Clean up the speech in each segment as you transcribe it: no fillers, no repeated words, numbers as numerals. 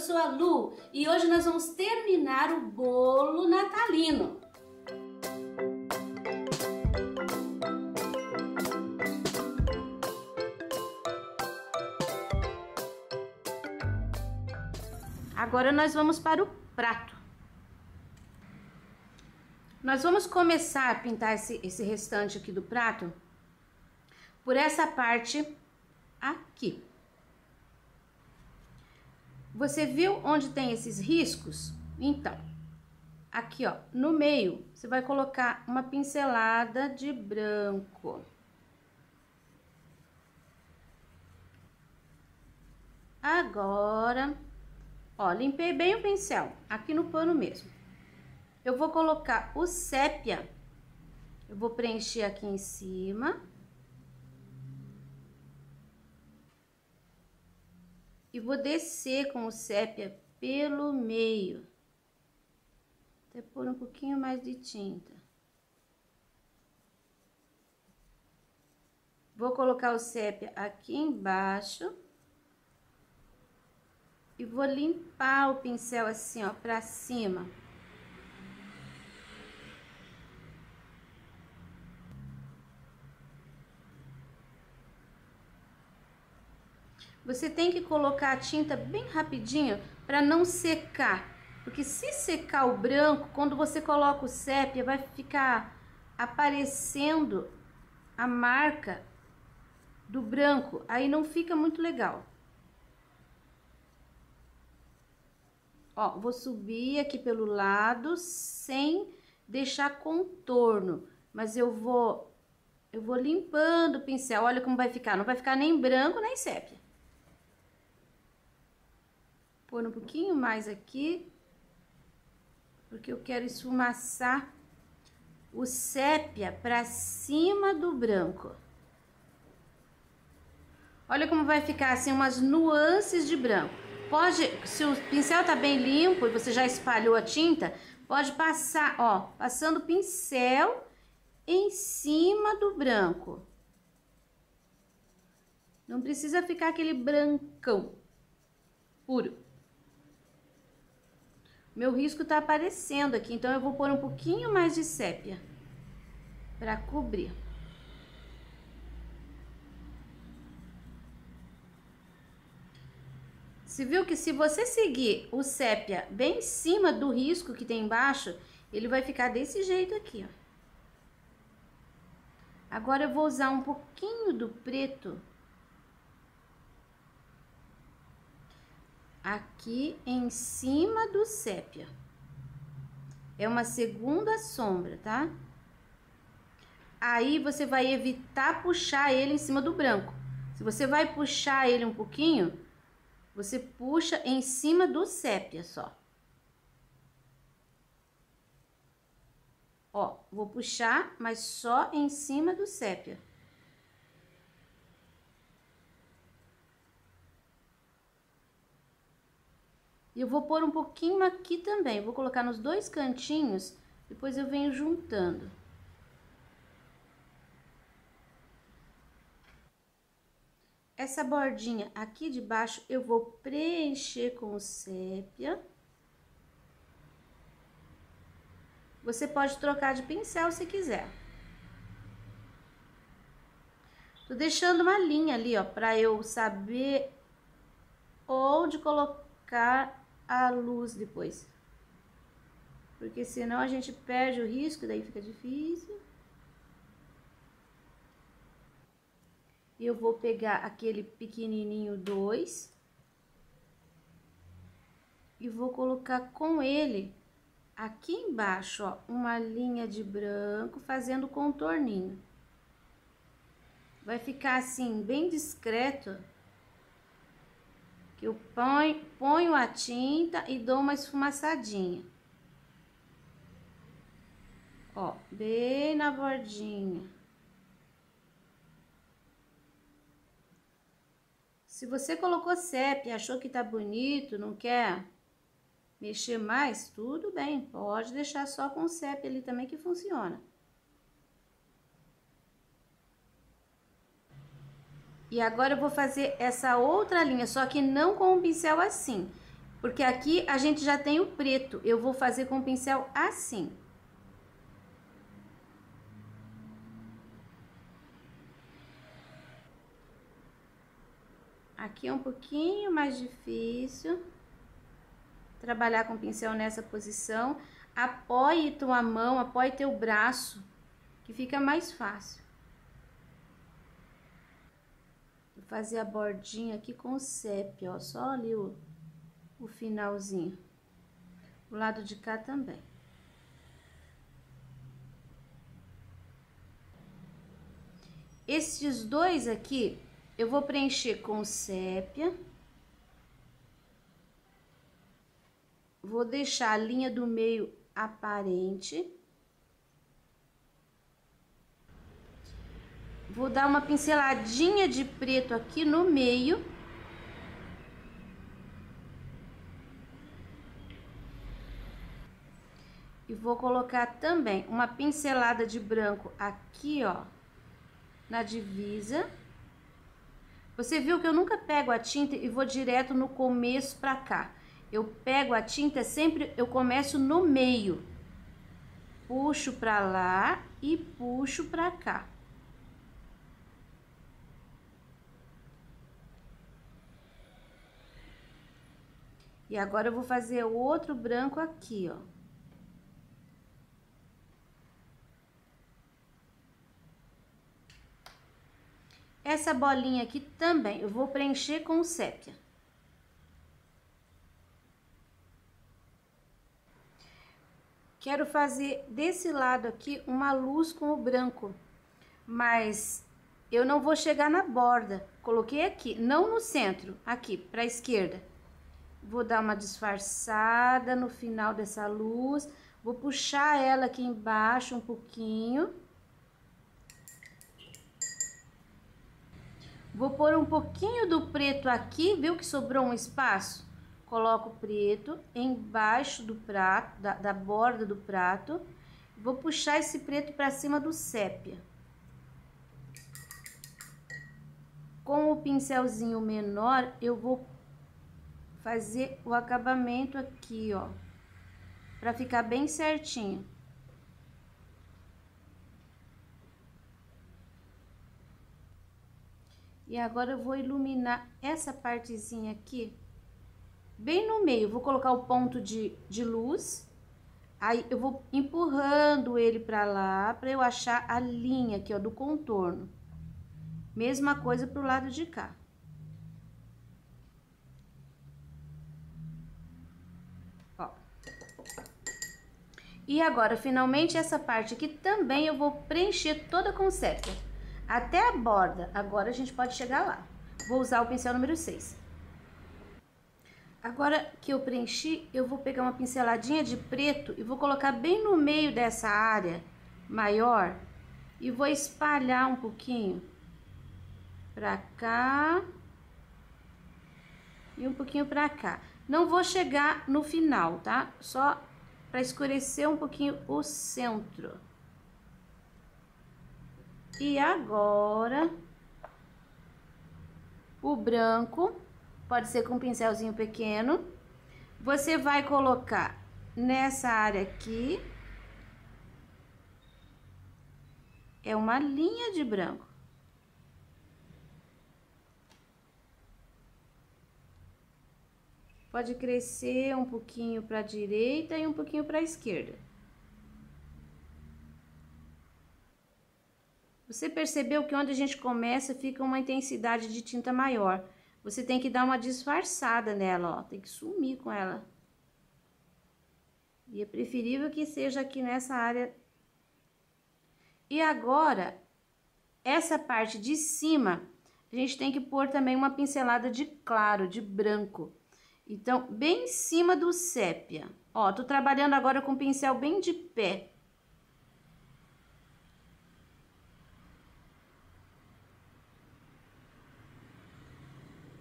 sou a Lu e hoje nós vamos terminar o bolo natalino. Agora nós vamos para o prato. Nós vamos começar a pintar esse restante aqui do prato por essa parte aqui. Você viu onde tem esses riscos? Então, aqui ó, no meio, você vai colocar uma pincelada de branco. Agora, ó, limpei bem o pincel, aqui no pano mesmo. Eu vou colocar o sépia, eu vou preencher aqui em cima. E vou descer com o sépia pelo meio. Até pôr um pouquinho mais de tinta. Vou colocar o sépia aqui embaixo. E vou limpar o pincel assim, ó, pra cima. Você tem que colocar a tinta bem rapidinho para não secar, porque se secar o branco, quando você coloca o sépia, vai ficar aparecendo a marca do branco, aí não fica muito legal. Ó, vou subir aqui pelo lado sem deixar contorno, mas eu vou limpando o pincel. Olha como vai ficar, não vai ficar nem branco nem sépia. Pôr um pouquinho mais aqui, porque eu quero esfumaçar o sépia pra cima do branco. Olha como vai ficar assim, umas nuances de branco. Pode, se o pincel tá bem limpo e você já espalhou a tinta, pode passar, ó, passando o pincel em cima do branco. Não precisa ficar aquele brancão puro. Meu risco tá aparecendo aqui, então eu vou pôr um pouquinho mais de sépia para cobrir. Você viu que se você seguir o sépia bem em cima do risco que tem embaixo, ele vai ficar desse jeito aqui, ó. Agora eu vou usar um pouquinho do preto aqui em cima do sépia. É uma segunda sombra, tá? Aí você vai evitar puxar ele em cima do branco. Se você vai puxar ele um pouquinho, você puxa em cima do sépia só. Ó, vou puxar, mas só em cima do sépia. E eu vou pôr um pouquinho aqui também, vou colocar nos dois cantinhos, depois eu venho juntando. Essa bordinha aqui de baixo eu vou preencher com o sépia. Você pode trocar de pincel se quiser. Tô deixando uma linha ali, ó, pra eu saber onde colocar a luz depois, porque senão a gente perde o risco, daí fica difícil. E eu vou pegar aquele pequenininho 2 e vou colocar com ele aqui embaixo, ó, uma linha de branco fazendo contorninho. Vai ficar assim bem discreto. Eu ponho a tinta e dou uma esfumaçadinha. Ó, bem na bordinha. Se você colocou sépia, achou que tá bonito, não quer mexer mais, tudo bem. Pode deixar só com sépia ali também que funciona. E agora eu vou fazer essa outra linha, só que não com o pincel assim. Porque aqui a gente já tem o preto, eu vou fazer com o pincel assim. Aqui é um pouquinho mais difícil trabalhar com o pincel nessa posição. Apoie tua mão, apoie teu braço, que fica mais fácil. Vou fazer a bordinha aqui com o sépia, ó, só ali o finalzinho. O lado de cá também. Esses dois aqui, eu vou preencher com sépia. Vou deixar a linha do meio aparente. Vou dar uma pinceladinha de preto aqui no meio. E vou colocar também uma pincelada de branco aqui, ó, na divisa. Você viu que eu nunca pego a tinta e vou direto no começo pra cá. Eu pego a tinta, sempre eu começo no meio. Puxo pra lá e puxo pra cá. E agora eu vou fazer outro branco aqui, ó. Essa bolinha aqui também eu vou preencher com sépia. Quero fazer desse lado aqui uma luz com o branco, mas eu não vou chegar na borda. Coloquei aqui, não no centro, aqui para a esquerda. Vou dar uma disfarçada no final dessa luz, vou puxar ela aqui embaixo um pouquinho. Vou pôr um pouquinho do preto aqui, viu que sobrou um espaço? Coloco o preto embaixo do prato, da borda do prato. Vou puxar esse preto para cima do sépia. Com o pincelzinho menor, eu vou fazer o acabamento aqui, ó, para ficar bem certinho. E agora eu vou iluminar essa partezinha aqui, bem no meio. Vou colocar o ponto de luz, aí eu vou empurrando ele pra lá, pra eu achar a linha aqui, ó, do contorno. Mesma coisa pro lado de cá. Ó. E agora, finalmente, essa parte aqui também eu vou preencher toda com sépia. Até a borda, agora a gente pode chegar lá. Vou usar o pincel número 6. Agora que eu preenchi, eu vou pegar uma pinceladinha de preto e vou colocar bem no meio dessa área maior e vou espalhar um pouquinho pra cá e um pouquinho pra cá. Não vou chegar no final, tá? Só pra escurecer um pouquinho o centro. E agora, o branco, pode ser com um pincelzinho pequeno, você vai colocar nessa área aqui, é uma linha de branco. Pode crescer um pouquinho para a direita e um pouquinho para a esquerda. Você percebeu que onde a gente começa fica uma intensidade de tinta maior. Você tem que dar uma disfarçada nela, ó. Tem que sumir com ela. E é preferível que seja aqui nessa área. E agora, essa parte de cima, a gente tem que pôr também uma pincelada de claro, de branco. Então, bem em cima do sépia. Ó, tô trabalhando agora com o pincel bem de pé.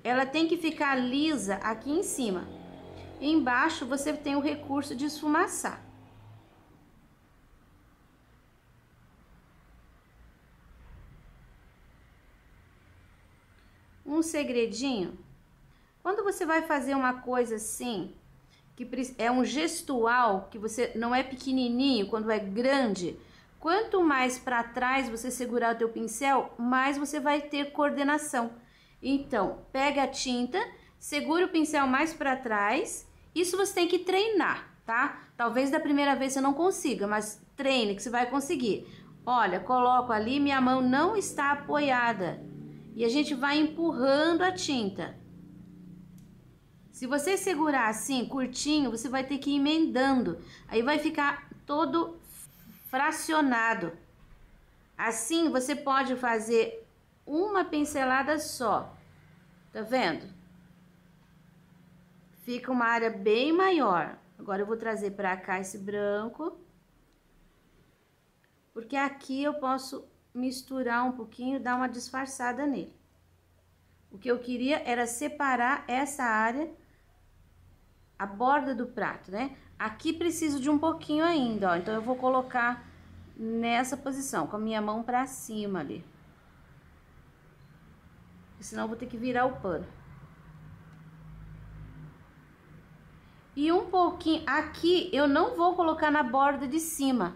Ela tem que ficar lisa aqui em cima. Embaixo você tem o recurso de esfumaçar. Um segredinho, Quando você vai fazer uma coisa assim, que é um gestual, que você não é pequenininho, quando é grande, quanto mais para trás você segurar o teu pincel, mais você vai ter coordenação. Então, pega a tinta, segura o pincel mais para trás. Isso você tem que treinar, tá? Talvez da primeira vez você não consiga, mas treine que você vai conseguir. Olha, coloco ali, minha mão não está apoiada. E a gente vai empurrando a tinta. Se você segurar assim, curtinho, você vai ter que ir emendando. Aí vai ficar todo fracionado. Assim, você pode fazer uma pincelada só. Tá vendo? Fica uma área bem maior. Agora eu vou trazer pra cá esse branco. Porque aqui eu posso misturar um pouquinho, dar uma disfarçada nele. O que eu queria era separar essa área, a borda do prato, né? Aqui preciso de um pouquinho ainda, ó. Então eu vou colocar nessa posição, com a minha mão pra cima ali. Senão eu vou ter que virar o pano. E um pouquinho, aqui eu não vou colocar na borda de cima.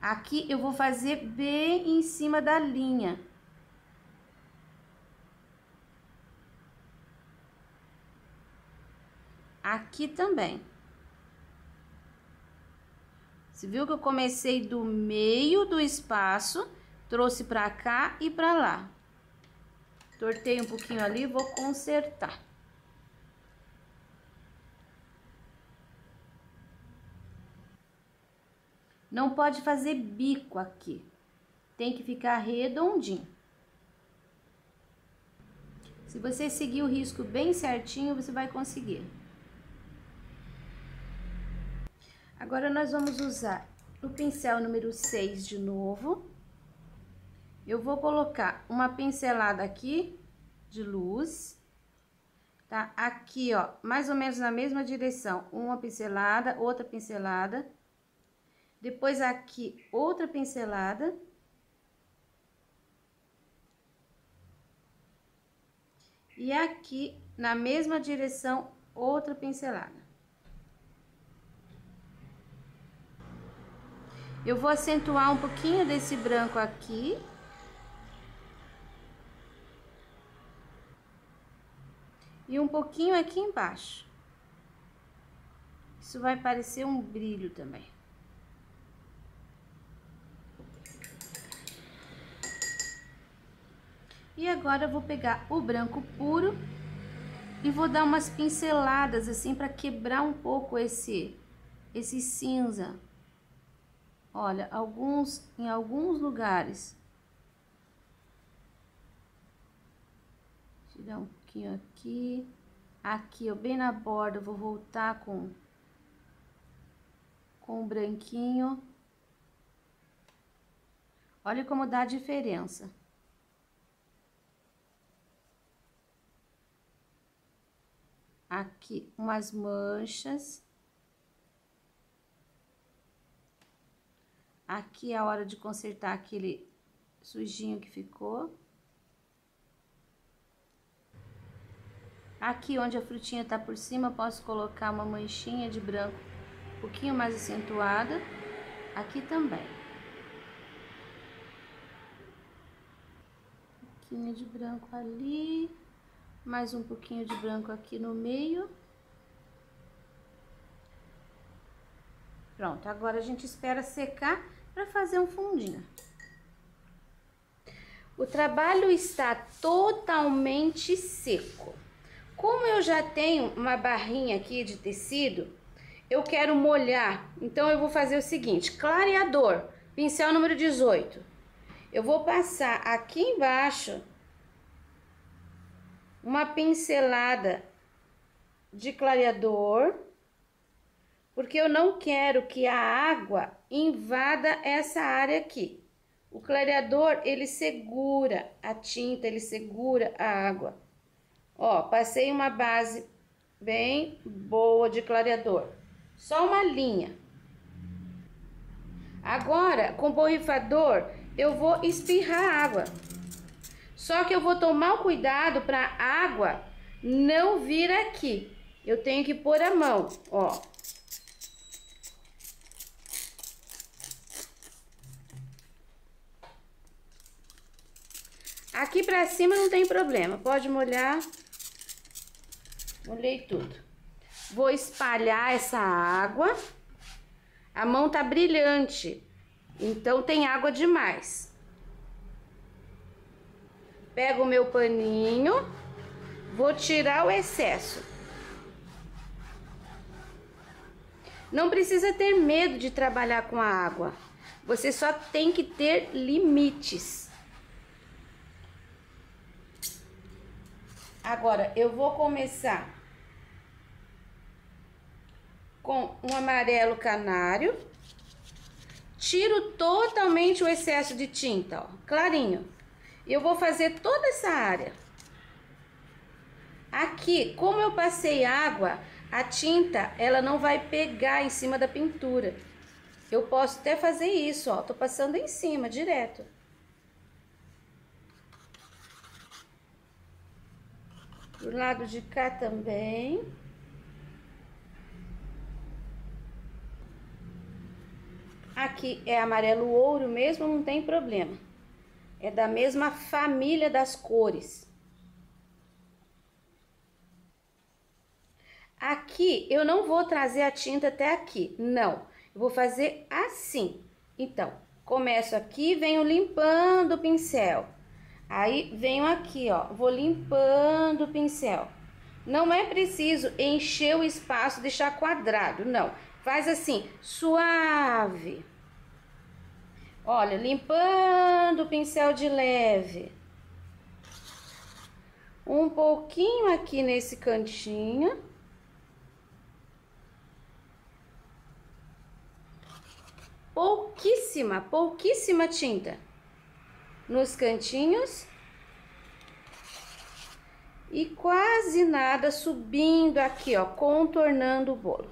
Aqui eu vou fazer bem em cima da linha. Aqui também. Você viu que eu comecei do meio do espaço, trouxe pra cá e pra lá. Tortei um pouquinho ali, vou consertar. Não pode fazer bico aqui. Tem que ficar redondinho. Se você seguir o risco bem certinho, você vai conseguir. Agora, nós vamos usar o pincel número 6 de novo. Eu vou colocar uma pincelada aqui de luz, tá? Aqui, ó, mais ou menos na mesma direção. Uma pincelada, outra pincelada. Depois aqui, outra pincelada. E aqui, na mesma direção, outra pincelada. Eu vou acentuar um pouquinho desse branco aqui. E um pouquinho aqui embaixo. Isso vai parecer um brilho também. E agora eu vou pegar o branco puro e vou dar umas pinceladas assim para quebrar um pouco esse cinza. Olha, em alguns lugares. Tirar um pouquinho aqui. Aqui, ó, bem na borda, eu vou voltar com o branquinho. Olha como dá a diferença. Aqui, umas manchas. Aqui é a hora de consertar aquele sujinho que ficou. Aqui onde a frutinha tá por cima, posso colocar uma manchinha de branco um pouquinho mais acentuada. Aqui também. Um pouquinho de branco ali. Mais um pouquinho de branco aqui no meio. Pronto, agora a gente espera secar para fazer um fundinho. O trabalho está totalmente seco. Como eu já tenho uma barrinha aqui de tecido, eu quero molhar. Então, eu vou fazer o seguinte, clareador, pincel número 18. Eu vou passar aqui embaixo uma pincelada de clareador, porque eu não quero que a água invada essa área aqui. O clareador, ele segura a tinta, ele segura a água. Ó, passei uma base bem boa de clareador. Só uma linha. Agora, com o borrifador, eu vou espirrar água. Só que eu vou tomar o cuidado para a água não vir aqui. Eu tenho que pôr a mão, ó. Aqui pra cima não tem problema, pode molhar. Molhei tudo. Vou espalhar essa água. A mão tá brilhante, então tem água demais. Pego o meu paninho, vou tirar o excesso. Não precisa ter medo de trabalhar com a água. Você só tem que ter limites. Agora, eu vou começar com um amarelo canário. Tiro totalmente o excesso de tinta, ó, clarinho. Eu vou fazer toda essa área. Aqui, como eu passei água, a tinta, ela não vai pegar em cima da pintura. Eu posso até fazer isso, ó, tô passando em cima, direto. Do lado de cá também. Aqui é amarelo ouro mesmo, não tem problema. É da mesma família das cores. Aqui eu não vou trazer a tinta até aqui, não. Eu vou fazer assim. Então, começo aqui, venho limpando o pincel. Aí, venho aqui, ó, vou limpando o pincel. Não é preciso encher o espaço, deixar quadrado, não. Faz assim, suave. Olha, limpando o pincel de leve. Um pouquinho aqui nesse cantinho. Pouquíssima tinta nos cantinhos. E quase nada subindo aqui, ó, contornando o bolo.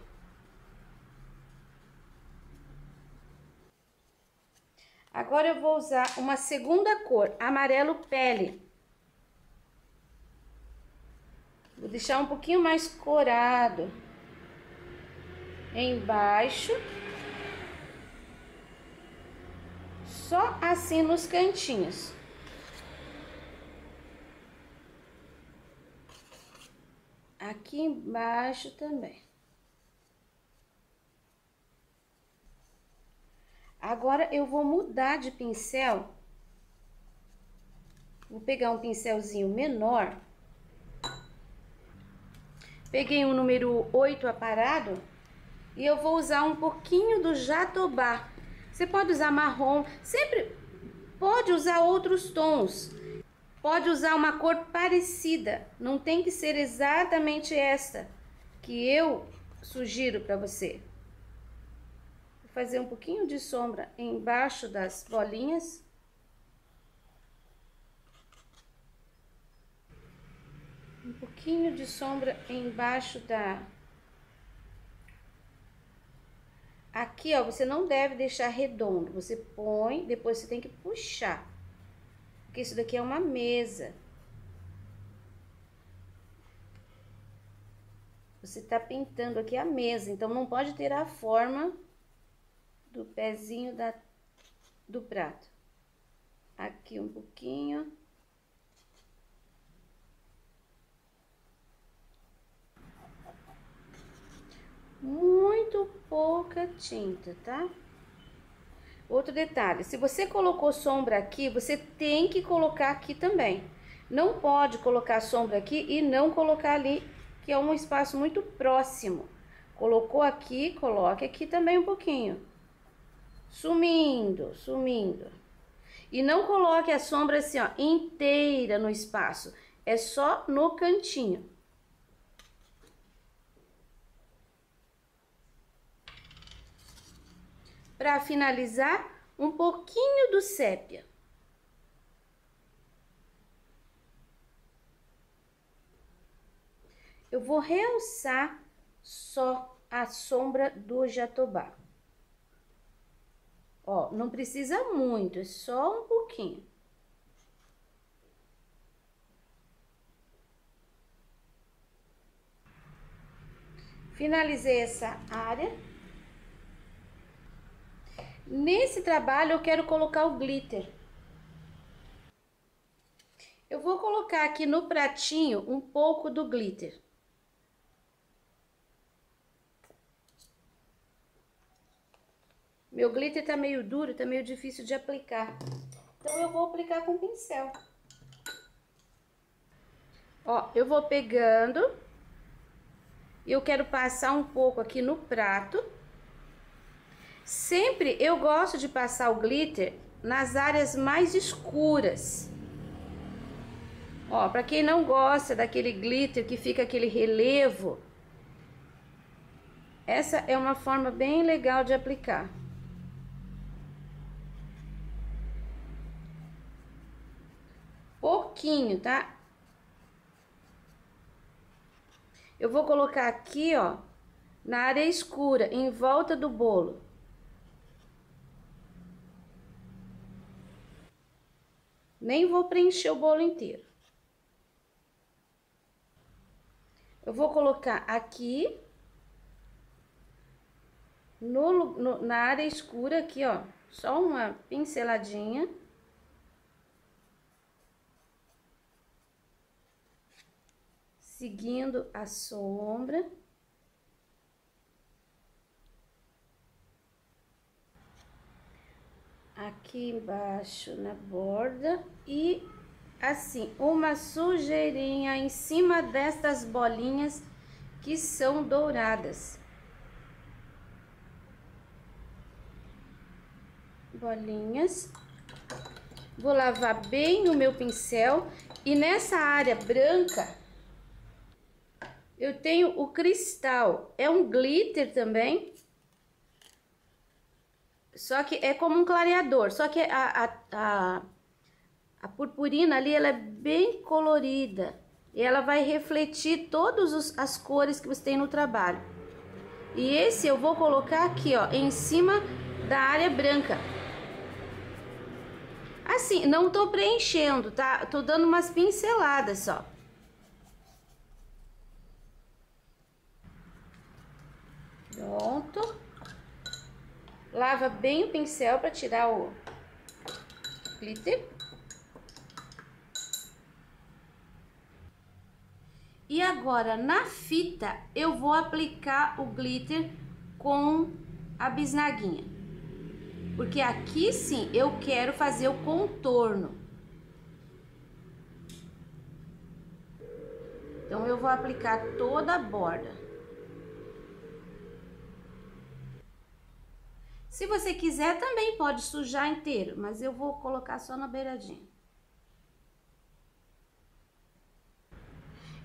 Agora eu vou usar uma segunda cor, amarelo pele. Vou deixar um pouquinho mais corado embaixo. Só assim nos cantinhos. Aqui embaixo também. Agora eu vou mudar de pincel. Vou pegar um pincelzinho menor. Peguei um número 8 aparado e eu vou usar um pouquinho do jatobá. Você pode usar marrom, sempre pode usar outros tons. Pode usar uma cor parecida, não tem que ser exatamente essa que eu sugiro para você. Vou fazer um pouquinho de sombra embaixo das bolinhas. Um pouquinho de sombra embaixo da... Aqui, ó, você não deve deixar redondo. Você põe, depois você tem que puxar. Porque isso daqui é uma mesa. Você tá pintando aqui a mesa, então não pode ter a forma do pezinho do prato. Aqui um pouquinho. Muito pouca tinta, tá? Outro detalhe, se você colocou sombra aqui, você tem que colocar aqui também. Não pode colocar sombra aqui e não colocar ali, que é um espaço muito próximo. Colocou aqui, coloque aqui também um pouquinho. Sumindo, sumindo. E não coloque a sombra assim, ó, inteira no espaço. É só no cantinho. Para finalizar, um pouquinho do sépia. Eu vou realçar só a sombra do jatobá. Ó, não precisa muito, é só um pouquinho. Finalizei essa área. Nesse trabalho eu quero colocar o glitter. Eu vou colocar aqui no pratinho um pouco do glitter. Meu glitter tá meio duro, tá meio difícil de aplicar. Então eu vou aplicar com pincel. Ó, eu vou pegando e eu quero passar um pouco aqui no prato. Sempre eu gosto de passar o glitter nas áreas mais escuras. Ó, pra quem não gosta daquele glitter que fica aquele relevo, essa é uma forma bem legal de aplicar. Pouquinho, tá? Eu vou colocar aqui, ó, na área escura, em volta do bolo. Nem vou preencher o bolo inteiro. Eu vou colocar aqui, na área escura aqui, ó, só uma pinceladinha. Seguindo a sombra. Aqui embaixo na borda e assim, uma sujeirinha em cima destas bolinhas que são douradas. Bolinhas. Vou lavar bem o meu pincel e nessa área branca eu tenho o cristal, é um glitter também, só que é como um clareador, só que a purpurina ali, ela é bem colorida, e ela vai refletir todas as cores que você tem no trabalho. E esse eu vou colocar aqui, ó, em cima da área branca. Assim, não tô preenchendo, tá? Tô dando umas pinceladas só. Pronto. Lava bem o pincel para tirar o glitter. E agora na fita eu vou aplicar o glitter com a bisnaguinha. Porque aqui sim eu quero fazer o contorno. Então eu vou aplicar toda a borda. Se você quiser, também pode sujar inteiro, mas eu vou colocar só na beiradinha.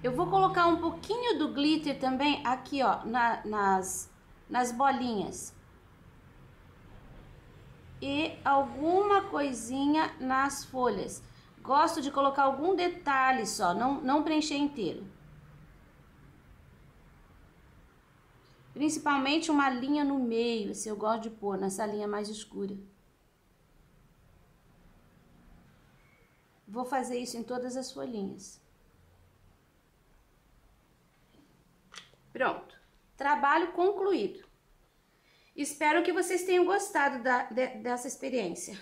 Eu vou colocar um pouquinho do glitter também aqui, ó, nas bolinhas. E alguma coisinha nas folhas. Gosto de colocar algum detalhe só, não preencher inteiro. Principalmente uma linha no meio, se eu gosto de pôr nessa linha mais escura. Vou fazer isso em todas as folhinhas. Pronto, trabalho concluído. Espero que vocês tenham gostado dessa experiência.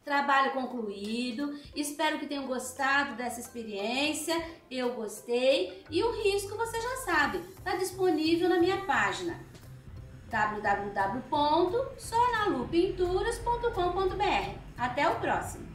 Trabalho concluído, espero que tenham gostado dessa experiência, eu gostei. E o risco você já sabe, está disponível na minha página www.sonalupinturas.com.br. Até o próximo!